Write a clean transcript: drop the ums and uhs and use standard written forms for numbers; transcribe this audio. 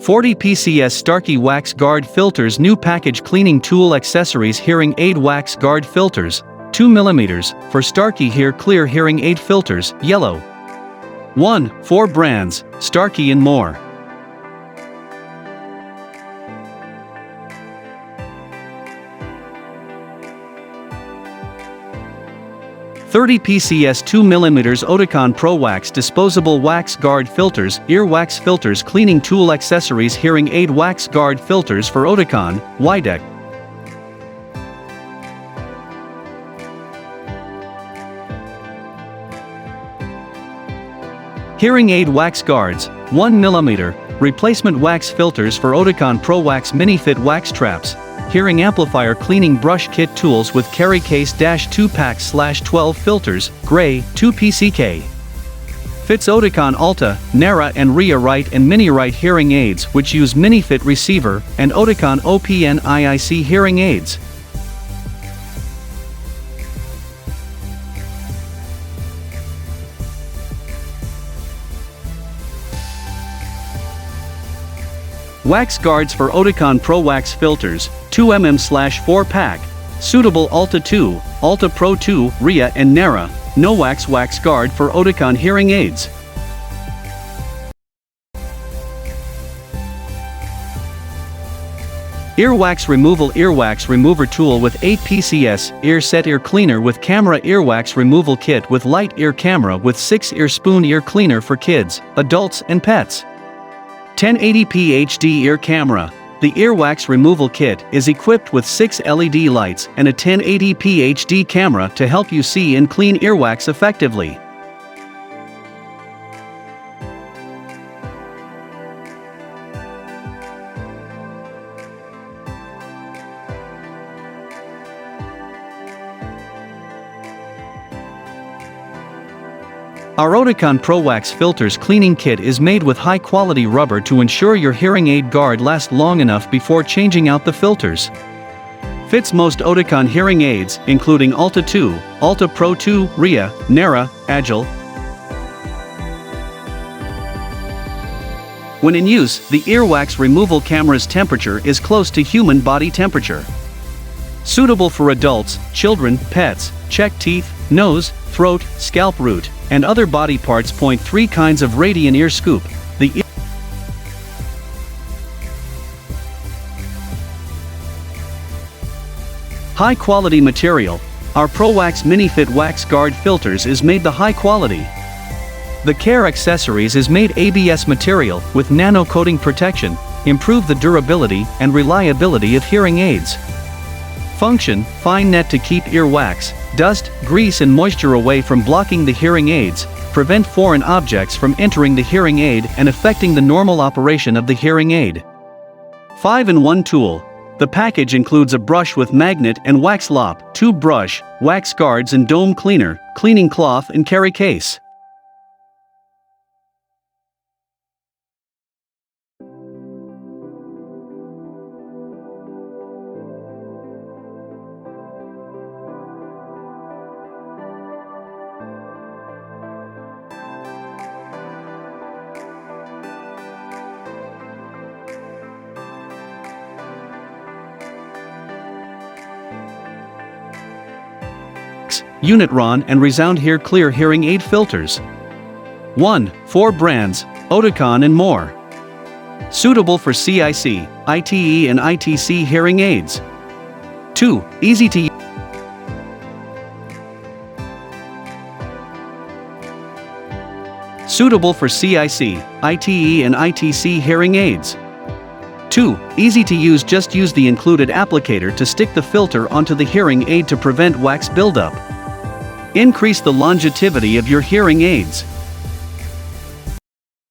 40 PCS Starkey Wax Guard Filters. New package cleaning tool accessories. Hearing aid wax guard filters, 2 mm, for Starkey Hear Clear hearing aid filters, yellow. 1, 4 brands, Starkey and more. $30 PCS 2 mm Oticon Prowax Disposable Wax Guard Filters, Earwax Filters Cleaning Tool Accessories. Hearing aid wax guard filters for Oticon, MJIYA. Hearing aid wax guards, 1 mm, replacement wax filters for Oticon Prowax Mini Fit Wax Traps. Hearing amplifier cleaning brush kit tools with carry case 2 packs/12 filters, gray, 2 PCK. Fits Oticon Alta, Nara and RIA Right and Mini Right hearing aids which use Mini Fit receiver and Oticon OPN IIC hearing aids. Wax guards for Oticon Prowax filters, 2 mm/4 pack, suitable Alta 2, Alta Pro 2, RIA and Nara, no wax guard for Oticon hearing aids. Earwax remover tool with 8 PCS, ear set ear cleaner with camera. Earwax removal kit with light ear camera with 6 ear spoon ear cleaner for kids, adults and pets. 1080p HD ear camera. The earwax removal kit is equipped with 6 LED lights and a 1080p HD camera to help you see and clean earwax effectively. Our Oticon Prowax Filters Cleaning Kit is made with high-quality rubber to ensure your hearing aid guard lasts long enough before changing out the filters. Fits most Oticon hearing aids, including Alta 2, Alta Pro 2, RIA, Nara, Agile. When in use, the earwax removal camera's temperature is close to human body temperature. Suitable for adults, children, pets. Check teeth, nose, throat, scalp root, and other body parts. 3 kinds of radian ear scoop. The high quality material. Our Prowax Mini Fit Wax Guard Filters is made the high quality. The Care accessories is made ABS material with nano coating protection, improve the durability and reliability of hearing aids. Function, fine net to keep earwax, dust, grease and moisture away from blocking the hearing aids, prevent foreign objects from entering the hearing aid and affecting the normal operation of the hearing aid. 5-in-1 tool. The package includes a brush with magnet and wax lop, 2 brush, wax guards and dome cleaner, cleaning cloth and carry case. Unitron and Resound Hear Clear hearing aid filters. 1, 4 brands, Oticon and more. Suitable for CIC, ITE and ITC hearing aids. 2, easy to use. Suitable for CIC, ITE and ITC hearing aids. 2, easy to use. Just use the included applicator to stick the filter onto the hearing aid to prevent wax buildup. Increase the longevity of your hearing aids.